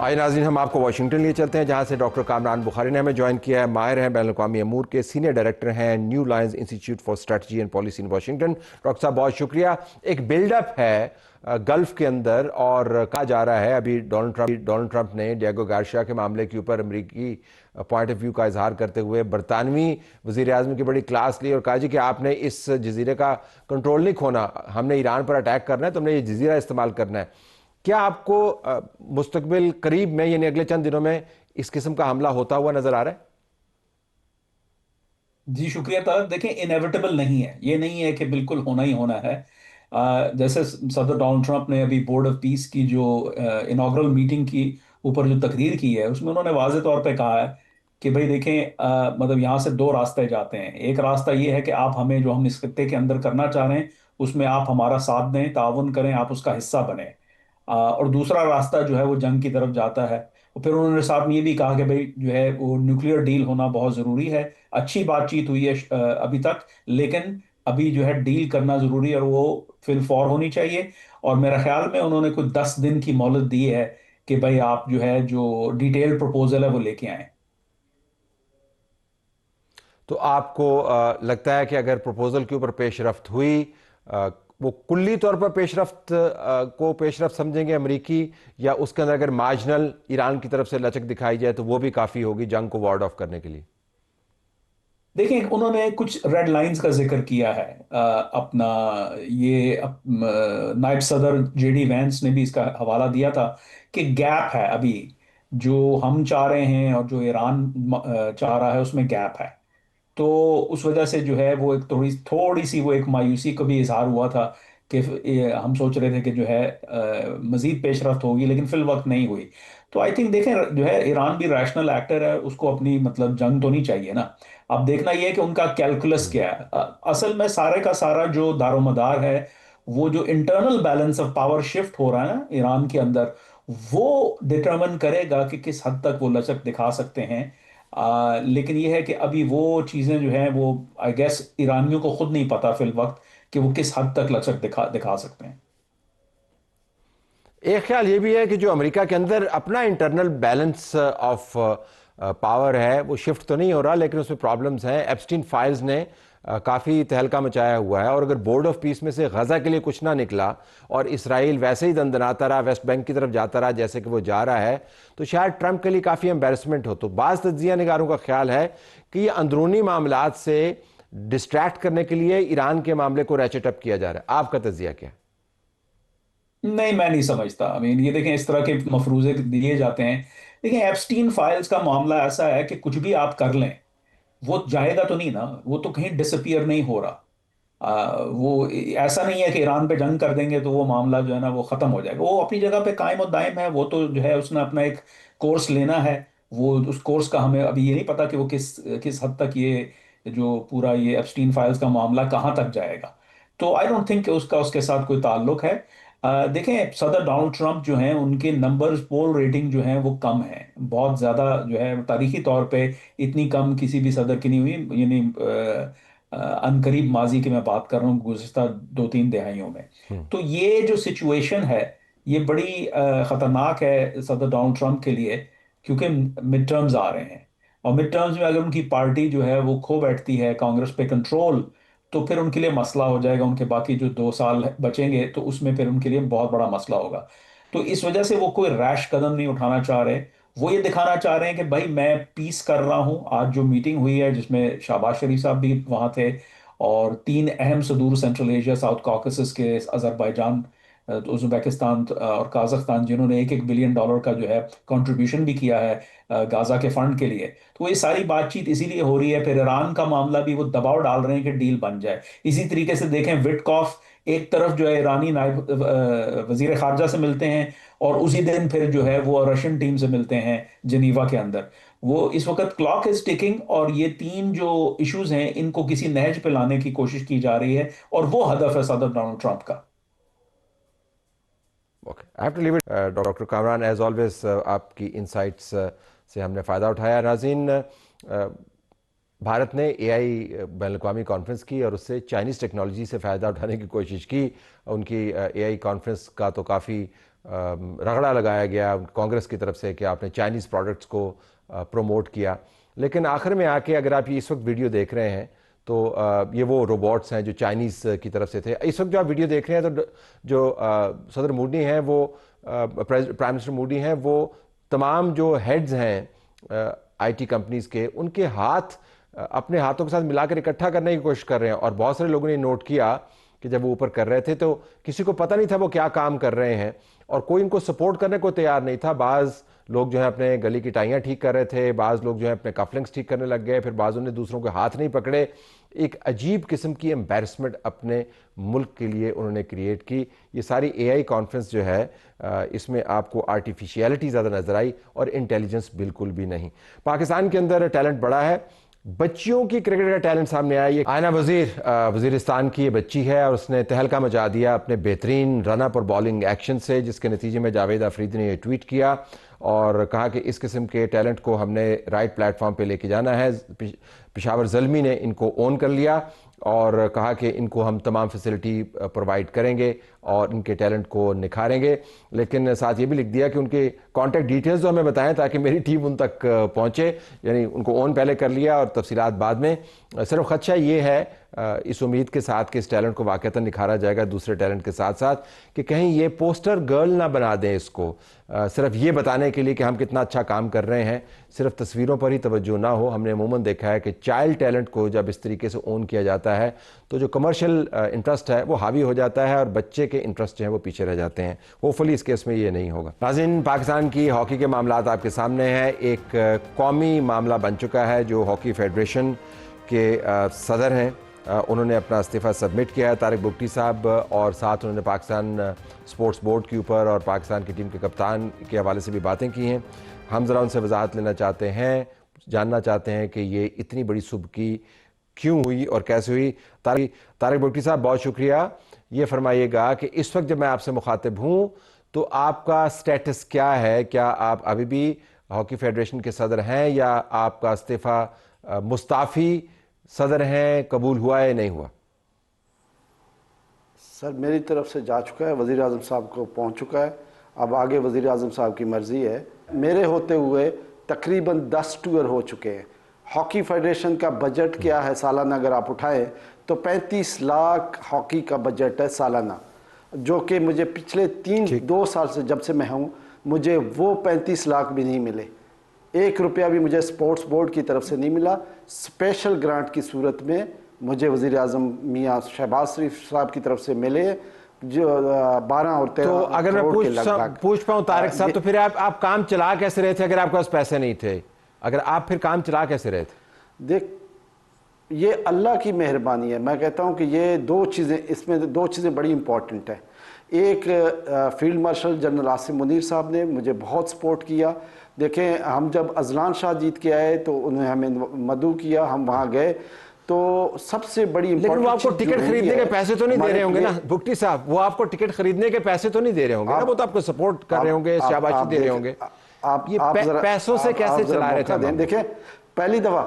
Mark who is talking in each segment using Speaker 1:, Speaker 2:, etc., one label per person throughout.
Speaker 1: आइए नाज़रीन, हम आपको वाशिंगटन लिए चलते हैं, जहां से डॉक्टर कामरान बुखारी ने हमें ज्वाइन किया है। माहिर हैं, बैनुल-अक़वामी अमूर के सीनियर डायरेक्टर हैं new Lions institute for strategy and policy in Washington. Doctor साहब बहुत शुक्रिया। एक बिल्डअप है गल्फ के अंदर, और कहा जा रहा है अभी डोनाल्ड ट्रंप ने डिएगो गार्सिया के मामले के ऊपर अमरीकी पॉइंट ऑफ व्यू का इजहार करते हुए बरतानवी वज़ीर आज़म की बड़ी क्लास ली और कहा जी कि आपने इस जजीरे का कंट्रोल नहीं खोना, हमने ईरान पर अटैक करना है, तो हमने ये जजीरा इस्तेमाल करना है। क्या आपको मुस्तकबिल करीब में यानी अगले चंद दिनों में इस किस्म का हमला होता हुआ नजर आ रहा है?
Speaker 2: जी शुक्रिया तारक। देखिए, इनएविटेबल नहीं है, ये नहीं है कि बिल्कुल होना ही होना है। जैसे सदर डोनाल्ड ट्रंप ने अभी बोर्ड ऑफ पीस की जो इनॉग्रल मीटिंग की ऊपर जो तकरीर की है, उसमें उन्होंने वाज़ेह तौर पे कहा है कि भाई देखें, मतलब यहाँ से दो रास्ते जाते हैं। एक रास्ता ये है कि आप हमें जो हम इस खत्ते के अंदर करना चाह रहे हैं उसमें आप हमारा साथ दें, ताउन करें, आप उसका हिस्सा बने। और दूसरा रास्ता जो है वो जंग की तरफ जाता है। और फिर उन्होंने साथ में ये भी कहा कि भाई जो है वो न्यूक्लियर डील होना बहुत ज़रूरी है। अच्छी बातचीत हुई है अभी तक, लेकिन अभी जो है डील करना ज़रूरी है और वो फिल फॉर होनी चाहिए। और मेरा ख्याल में उन्होंने कुछ 10 दिन की मोहलत दी है कि भाई आप जो है जो डिटेल्ड प्रपोजल है वो लेके आए।
Speaker 1: तो आपको लगता है कि अगर प्रपोजल के ऊपर पेशरफ्त हुई, वो कुल्ली तौर पर पेशरफ्त समझेंगे अमरीकी, या उसके अंदर अगर मार्जिनल ईरान की तरफ से लचक दिखाई जाए तो वो भी काफ़ी होगी जंग को वार्ड ऑफ करने के लिए?
Speaker 2: देखिए, उन्होंने कुछ रेड लाइंस का जिक्र किया है। अपना ये नायब सदर जेडी वैंस ने भी इसका हवाला दिया था कि गैप है अभी, जो हम चाह रहे हैं और जो ईरान चाह रहा है उसमें गैप है। तो उस वजह से जो है वो एक थोड़ी थोड़ी सी वो एक मायूसी का भी इजहार हुआ था कि हम सोच रहे थे कि जो है मजीद पेशरफ्त होगी, लेकिन फिल वक्त नहीं हुई। तो आई थिंक देखें, जो है ईरान भी रैशनल एक्टर है, उसको अपनी मतलब जंग तो नहीं चाहिए ना। अब देखना यह है कि उनका कैलकुलस क्या है। असल में सारे का सारा जो दारोमदार है, वो जो internal balance of power shift हो रहा है ना ईरान के अंदर, वो डिटरमिन करेगा कि किस हद तक वो लचक दिखा सकते हैं। लेकिन यह है कि अभी वो चीज़ें जो हैं वो आई गेस ईरानियों को खुद नहीं पता फिल वक्त कि वो किस हद तक लचक दिखा दिखा सकते हैं।
Speaker 1: एक ख्याल ये भी है कि जो अमेरिका के अंदर अपना इंटरनल बैलेंस ऑफ पावर है वो शिफ्ट तो नहीं हो रहा, लेकिन उसमें प्रॉब्लम्स हैं। एप्स्टीन फाइल्स ने काफ़ी तहलका मचाया हुआ है, और अगर बोर्ड ऑफ पीस में से गज़ा के लिए कुछ ना निकला और इसराइल वैसे ही दंदनाता रहा, वेस्ट बैंक की तरफ जाता रहा जैसे कि वो जा रहा है, तो शायद ट्रंप के लिए काफ़ी एम्बेरसमेंट हो। तो बाज़ तज्जिया निगारों का ख्याल है कि ये अंदरूनी मामलात से डिस्ट्रैक्ट करने के लिए ईरान के मामले को रैचेट अप किया जा रहा है। आपका तज्जिया क्या है?
Speaker 2: नहीं, मैं नहीं समझता। आई मीन ये देखें, इस तरह के मफरूजे दिए जाते हैं। देखिए, एप्स्टीन फाइल्स का मामला ऐसा है कि कुछ भी आप कर लें वो जाएगा तो नहीं ना, वो तो कहीं डिसअपियर नहीं हो रहा। वो ऐसा नहीं है कि ईरान पे जंग कर देंगे तो वो मामला जो है ना वो खत्म हो जाएगा। वो अपनी जगह पे कायम और दायम है। वो तो जो है उसने अपना एक कोर्स लेना है। वो उस कोर्स का हमें अभी ये नहीं पता कि वो किस किस हद तक ये जो पूरा ये एप्स्टीन फाइल्स का मामला कहाँ तक जाएगा। तो आई डोंट थिंक उसका उसके साथ कोई ताल्लुक है। देखें, सदर डोनाल्ड ट्रंप जो हैं उनके नंबर्स, पोल रेटिंग जो है वो कम है बहुत ज़्यादा। जो है तारीखी तौर पे इतनी कम किसी भी सदर की नहीं हुई, यानी अनकरीब माजी की मैं बात कर रहा हूँ, गुज़िश्ता 2-3 दहाइयों में। तो ये जो सिचुएशन है ये बड़ी ख़तरनाक है सदर डोनाल्ड ट्रंप के लिए, क्योंकि मिड टर्म्स आ रहे हैं। और मिड टर्म्स में अगर उनकी पार्टी जो है वो खो बैठती है कांग्रेस पे कंट्रोल, तो फिर उनके लिए मसला हो जाएगा। उनके बाकी जो 2 साल बचेंगे तो उसमें फिर उनके लिए बहुत बड़ा मसला होगा। तो इस वजह से वो कोई रैश कदम नहीं उठाना चाह रहे। वो ये दिखाना चाह रहे हैं कि भाई मैं पीस कर रहा हूं। आज जो मीटिंग हुई है जिसमें शहबाज शरीफ साहब भी वहां थे, और 3 अहम सदूर सेंट्रल एशिया, साउथ कॉकेसस के, अजरबैजान, उज़्बेकिस्तान और काजाख्स्तान, जिन्होंने $1-1 बिलियन का जो है कंट्रीब्यूशन भी किया है गाजा के फंड के लिए। तो ये सारी बातचीत इसीलिए हो रही है। फिर ईरान का मामला भी वो दबाव डाल रहे हैं कि डील बन जाए। इसी तरीके से देखें, विटकॉफ एक तरफ जो है ईरानी नायब वजीर खारजा से मिलते हैं, और उसी दिन फिर जो है वो रशियन टीम से मिलते हैं जिनीवा के अंदर। वो इस वक्त क्लॉक इज टिकिंग, और ये तीन जो इश्यूज हैं इनको किसी नहज पे लाने की कोशिश की जा रही है, और वो हदफ है सदर डोनाल्ड ट्रंप का।
Speaker 1: Okay, I have to leave it. Doctor Kamran, as always आपकी इंसाइट्स से हमने फ़ायदा उठाया। नाज़रीन, भारत ने एआई बैनुल-अक़वामी कॉन्फ्रेंस की और उससे चाइनीज़ टेक्नोलॉजी से फ़ायदा उठाने की कोशिश की। उनकी एआई कॉन्फ्रेंस का तो काफ़ी रगड़ा लगाया गया कांग्रेस की तरफ से कि आपने चाइनीज़ प्रोडक्ट्स को प्रमोट किया। लेकिन आखिर में आके अगर आप ये इस वक्त वीडियो देख रहे हैं तो ये वो रोबोट्स हैं जो चाइनीज़ की तरफ से थे। इस वक्त जो आप वीडियो देख रहे हैं तो जो सदर मोदी हैं वो प्राइम मिनिस्टर मोदी हैं वो तमाम जो हेड्स हैं आईटी कंपनीज़ के, उनके हाथ अपने हाथों के साथ मिलाकर इकट्ठा करने की कोशिश कर रहे हैं। और बहुत सारे लोगों ने नोट किया कि जब वो ऊपर कर रहे थे तो किसी को पता नहीं था वो क्या काम कर रहे हैं और कोई इनको सपोर्ट करने को तैयार नहीं था। बाज़ लोग जो है अपने गली की टाइयाँ ठीक कर रहे थे, बाज़ लोग जो है अपने कफलिंग्स ठीक करने लग गए, फिर बाज़ों ने दूसरों के हाथ नहीं पकड़े। एक अजीब किस्म की एम्बैरसमेंट अपने मुल्क के लिए उन्होंने क्रिएट की। ये सारी एआई कॉन्फ्रेंस जो है इसमें आपको आर्टिफिशियलिटी ज़्यादा नज़र आई और इंटेलिजेंस बिल्कुल भी नहीं। पाकिस्तान के अंदर टैलेंट बड़ा है, बच्चियों की क्रिकेट का टैलेंट सामने आया। ये आयना वजीरिस्तान की ये बच्ची है और उसने तहलका मचा दिया अपने बेहतरीन रन अप और बॉलिंग एक्शन से, जिसके नतीजे में जावेद अफरीदी ने ये ट्वीट किया और कहा कि इस किस्म के टैलेंट को हमने राइट प्लेटफॉर्म पे लेके जाना है। पेशावर ज़ल्मी ने इनको ओन कर लिया और कहा कि इनको हम तमाम फैसिलिटी प्रोवाइड करेंगे और इनके टैलेंट को निखारेंगे। लेकिन साथ ये भी लिख दिया कि उनके कॉन्टैक्ट डिटेल्स तो हमें बताएं ताकि मेरी टीम उन तक पहुंचे। यानी उनको ओन पहले कर लिया और तफसीलात बाद में। सिर्फ खदशा ये है इस उम्मीद के साथ कि इस टैलेंट को वाक़तन निखारा जाएगा दूसरे टैलेंट के साथ साथ, कि कहीं ये पोस्टर गर्ल ना बना दें इसको सिर्फ ये बताने के लिए कि हम कितना अच्छा काम कर रहे हैं, सिर्फ तस्वीरों पर ही तवज्जो ना हो। हमने अमूमन देखा है कि चाइल्ड टैलेंट को जब इस तरीके से ओन किया जाता है तो जो कमर्शियल इंटरेस्ट है वो हावी हो जाता है और बच्चे के इंटरेस्ट जो है वो पीछे रह जाते हैं। होपफुली इस केस में ये नहीं होगा। नाज़रीन, पाकिस्तान की हॉकी के मामलात आपके सामने हैं। एक कौमी मामला बन चुका है। जो हॉकी फेडरेशन के सदर हैं उन्होंने अपना इस्तीफ़ा सबमिट किया है, तारिक बुगटी साहब, और साथ उन्होंने पाकिस्तान स्पोर्ट्स बोर्ड के ऊपर और पाकिस्तान की टीम के कप्तान के हवाले से भी बातें की हैं। हम ज़रा उनसे वजाहत लेना चाहते हैं, जानना चाहते हैं कि ये इतनी बड़ी सुबकी क्यों हुई और कैसे हुई। तारिक बुगटी साहब, बहुत शुक्रिया। ये फरमाइएगा कि इस वक्त जब मैं आपसे मुखातिब हूँ तो आपका स्टेटस क्या है? क्या आप अभी भी हॉकी फेडरेशन के सदर हैं या आपका इस्तीफ़ा मुस्ताफ़ी सदर हैं, कबूल हुआ है नहीं हुआ?
Speaker 3: सर, मेरी तरफ से जा चुका है, वज़ीर आज़म साहब को पहुंच चुका है। अब आगे वज़ीर आज़म साहब की मर्ज़ी है। मेरे होते हुए तकरीबन 10 टूर हो चुके हैं। हॉकी फेडरेशन का बजट क्या है सालाना, अगर आप उठाएं तो 35 लाख हॉकी का बजट है सालाना, जो कि मुझे पिछले 2 साल से जब से मैं हूँ मुझे वो 35 लाख भी नहीं मिले। 1 रुपया भी मुझे स्पोर्ट्स बोर्ड की तरफ से नहीं मिला। स्पेशल ग्रांट की सूरत में मुझे वज़ीर आज़म मियाँ शहबाज शरीफ साहब की तरफ से मिले, जो 12 और 13
Speaker 1: तो अगर मैं पूछ पाऊँ तारिक साहब, तो फिर आप काम चला कैसे रहे थे अगर आपके पास पैसे नहीं थे? अगर आप फिर काम चला कैसे रहे थे?
Speaker 3: देख, ये अल्लाह की मेहरबानी है। मैं कहता हूँ कि ये 2 चीज़ें, इसमें 2 चीज़ें बड़ी इंपॉर्टेंट है। एक, field marshal general Asim Munir साहब ने मुझे बहुत सपोर्ट किया। देखें, हम जब अजलान शाह जीत के आए तो उन्होंने हमें मदऊ किया, हम वहाँ गए। तो सबसे बड़ी
Speaker 1: लेकिन वो आपको टिकट खरीदने के पैसे तो नहीं दे रहे होंगे ना बुगटी साहब? वो आपको टिकट खरीदने के पैसे तो नहीं दे रहे होंगे ना? वो तो आपको सपोर्ट कर रहे होंगे, शाबाशी दे रहे होंगे। आप ये पैसों से कैसे चला रहे थे?
Speaker 3: देखें, पहली दफ़ा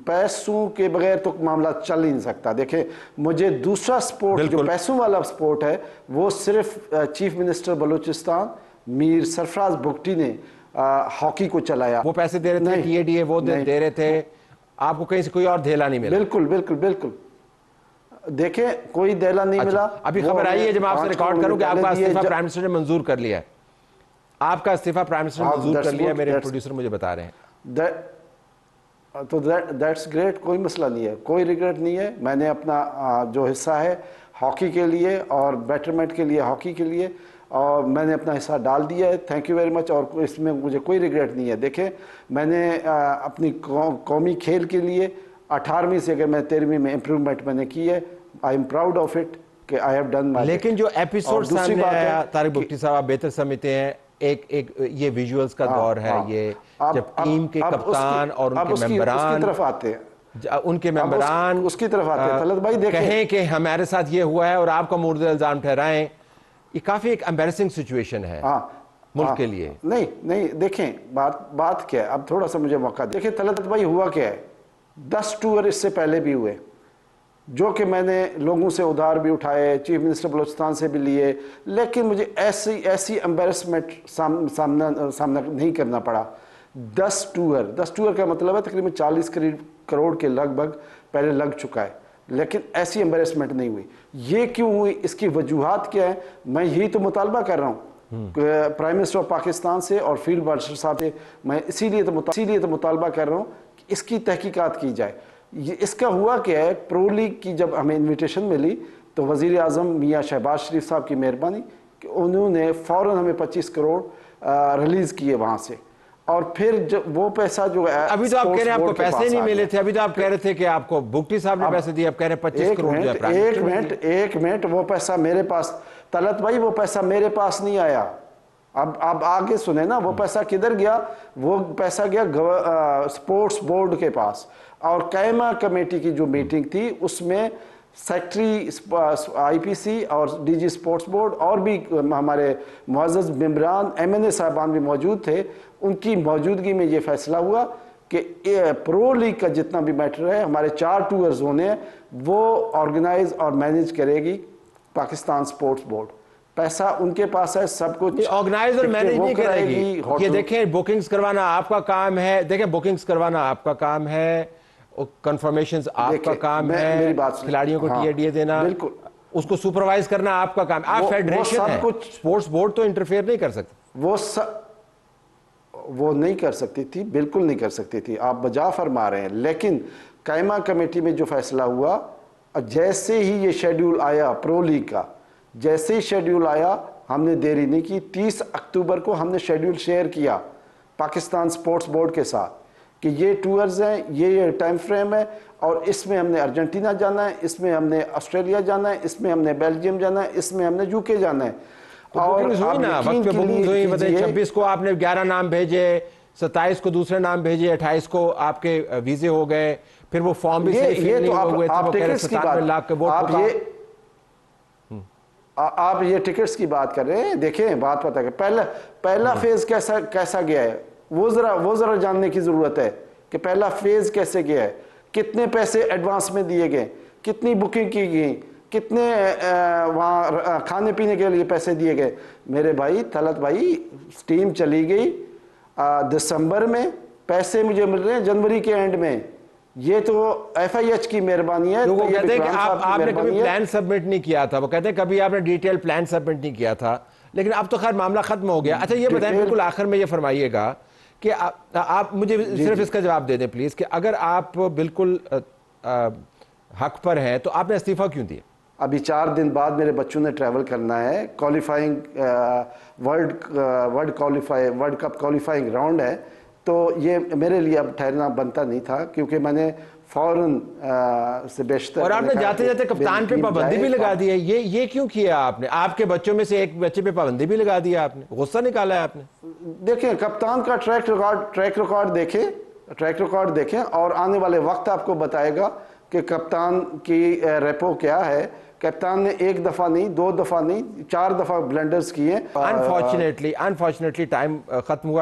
Speaker 3: पैसों के बगैर तो मामला चल ही नहीं सकता। देखें, मुझे दूसरा स्पोर्ट जो पैसों वाला स्पोर्ट है वो सिर्फ चीफ मिनिस्टर बलूचिस्तान मीर सरफराज बुगटी ने हॉकी को चलाया।
Speaker 1: वो पैसे दे रहे थे, टीएडीए वो दे रहे थे, आपको कहीं से कोई और धेला नहीं मिला?
Speaker 3: बिल्कुल बिल्कुल बिल्कुल। देखें, कोई धेला नहीं मिला।
Speaker 1: अभी खबर आई है जब मैं आपसे रिकॉर्ड करूं कि आपका इस्तीफा प्राइम मिनिस्टर ने मंजूर कर लिया है। आपका इस्तीफा प्राइम मिनिस्टर ने मंजूर कर लिया है, मेरे प्रोड्यूसर मुझे बता रहे हैं।
Speaker 3: तो दैट्स ग्रेट, कोई मसला नहीं है, कोई रिग्रेट नहीं है। मैंने अपना जो हिस्सा है हॉकी के लिए और बेटरमेंट के लिए, हॉकी के लिए, और मैंने अपना हिस्सा डाल दिया है। Thank you very much. और इसमें मुझे कोई रिग्रेट नहीं है। देखें, मैंने अपनी कौमी खेल के लिए 18वीं से अगर मैं 13वीं में इम्प्रूवमेंट मैंने की है। I am proud of it कि आई हैव डन माय।
Speaker 1: लेकिन जो एपिसोड सामने आया तारिक बुगटी साहब, आप बेहतर समझते हैं, एक ये विजुअल्स का दौर है, ये जब टीम के कप्तान और उनके मेंबरान
Speaker 3: उसकी तरफ आते हैं,
Speaker 1: उनके मेंबरान
Speaker 3: उसकी तरफ आते हैं। तलत भाई देखें,
Speaker 1: कहें कि हमारे साथ ये हुआ है और आपका मुर्द इल्जाम ठहराएं, ये काफी एक एम्बैरेसिंग सिचुएशन है मुल्क के लिए।
Speaker 3: नहीं, देखें बात क्या है। अब थोड़ा सा मुझे मौका देखें, तलत भाई हुआ क्या है, 10 टूर इससे पहले भी हुए। जो कि मैंने लोगों से उधार भी उठाए, चीफ मिनिस्टर बलूचिस्तान से भी लिए, लेकिन मुझे ऐसी एम्बेरसमेंट सामना नहीं करना पड़ा। 10 टूर का मतलब है तकरीबन 40 करोड़ के लगभग पहले लग चुका है, लेकिन ऐसी एम्बेरसमेंट नहीं हुई। ये क्यों हुई, इसकी वजूहात क्या है, मैं यही तो मुतालबा कर रहा हूँ प्राइम मिनिस्टर ऑफ पाकिस्तान से और फील्ड मार्शल साहब से। मैं इसीलिए तो मुतालबा कर रहा हूँ कि इसकी तहकीकात की जाए। ये इसका हुआ क्या है, प्रो लीग की जब हमें इन्विटेशन मिली तो वज़ीर आज़म मियाँ शहबाज शरीफ साहब की मेहरबानी कि उन्होंने फ़ौरन हमें 25 करोड़ रिलीज़ किए वहाँ से। और फिर जब वो पैसा जो है,
Speaker 1: अभी तो आप कह रहे हैं आपको पैसे नहीं मिले थे, अभी तो आप कह रहे थे कि आपको बुगटी साहब ने पैसे दिए, आप कह रहे हैं 25 करोड़ जो है।
Speaker 3: एक मिनट, वो पैसा मेरे पास, तलत भाई वो पैसा मेरे पास नहीं आया। अब आगे सुने ना, वो पैसा किधर गया? वो पैसा गया स्पोर्ट्स बोर्ड के पास, और कैमा कमेटी की जो मीटिंग थी उसमें सेक्रेटरी आईपीसी और डीजी स्पोर्ट्स बोर्ड और भी हमारे मुअज़्ज़ज़ मेंबरान एमएनए साहबान भी मौजूद थे। उनकी मौजूदगी में ये फैसला हुआ कि प्रो लीग का जितना भी मैटर है, हमारे 4 टूर्स होने हैं, वो ऑर्गेनाइज और मैनेज करेगी पाकिस्तान स्पोर्ट्स बोर्ड। पैसा उनके पास है, सब कुछ
Speaker 1: ऑर्गेनाइज और मैनेज नहीं करेगी। ये देखें, बुकिंग्स करवाना आपका काम है, देखें बुकिंग्स करवाना आपका काम है, कंफर्मेशंस आपका काम है, खिलाड़ियों को टीए देना, बिल्कुल उसको सुपरवाइज करना आपका काम। आप फेडरेशन है, स्पोर्ट्स बोर्ड तो इंटरफेयर नहीं कर सकते।
Speaker 3: वो नहीं कर सकती थी, बिल्कुल नहीं कर सकती थी, आप बजा फरमा रहे हैं। लेकिन कायमा कमेटी में जो फैसला हुआ, जैसे ही ये शेड्यूल आया प्रो लीग का, जैसे ही शेड्यूल आया हमने देरी नहीं की। 30 अक्टूबर को हमने शेड्यूल शेयर किया पाकिस्तान स्पोर्ट्स बोर्ड के साथ कि ये टूर्स हैं, ये टाइम फ्रेम है, और इसमें हमने अर्जेंटीना जाना है, इसमें हमने ऑस्ट्रेलिया जाना है, इसमें हमने बेल्जियम जाना है, इसमें हमने यूके जाना है।
Speaker 1: तो और हुई ना, वक्त पे बुकिंग हुई। मतलब 26 को आपने 11 नाम भेजे, 27 को दूसरे नाम भेजे, 28 को आपके वीजे हो गए, फिर वो फॉर्म भी सही फिल नहीं हुए थे, वो कह रहे 97 लाख के वोट।
Speaker 3: आप ये टिकट्स की बात कर रहे हैं, देखें बात पता है, पहला फेज कैसा गया है, वो जरा जानने की जरूरत है कि पहला फेज कैसे गया है, कितने पैसे एडवांस में दिए गए, कितनी बुकिंग की गई, कितने वहाँ खाने पीने के लिए पैसे दिए गए। मेरे भाई तलत भाई, टीम चली गई दिसंबर में, पैसे मुझे मिल रहे हैं जनवरी के एंड में। ये तो FIH की मेहरबानी है।
Speaker 1: तो वो कहते हैं कि आपने कभी प्लान सबमिट नहीं किया था, वो कहते हैं कभी आपने डिटेल प्लान सबमिट नहीं किया था, लेकिन अब तो खैर मामला खत्म हो गया। अच्छा ये बताएं, बिल्कुल आखिर में ये फरमाइएगा कि आप मुझे सिर्फ इसका जवाब दे दें प्लीज, कि अगर आप बिल्कुल हक पर हैं तो आपने इस्तीफा क्यों दिया?
Speaker 3: अभी 4 दिन बाद मेरे बच्चों ने ट्रैवल करना है, qualifying world cup qualifying round है, तो ये मेरे लिए अब ठहरना बनता नहीं था, क्योंकि मैंने फौरन से बेशतर। और
Speaker 1: आपने जाते जाते कप्तान पे पाबंदी भी लगा दी है, ये क्यों किया आपने? आपके बच्चों में से एक बच्चे पे पाबंदी भी लगा दिया आपने, गुस्सा निकाला है आपने?
Speaker 3: देखें, कप्तान का ट्रैक रिकॉर्ड देखें और आने वाले वक्त आपको बताएगा कि कप्तान की रेपो क्या है। कप्तान ने 1 दफा नहीं, 2 दफा नहीं, 4 दफा ब्लंडर्स किए।
Speaker 1: अनफॉर्चुनेटली टाइम खत्म हुआ।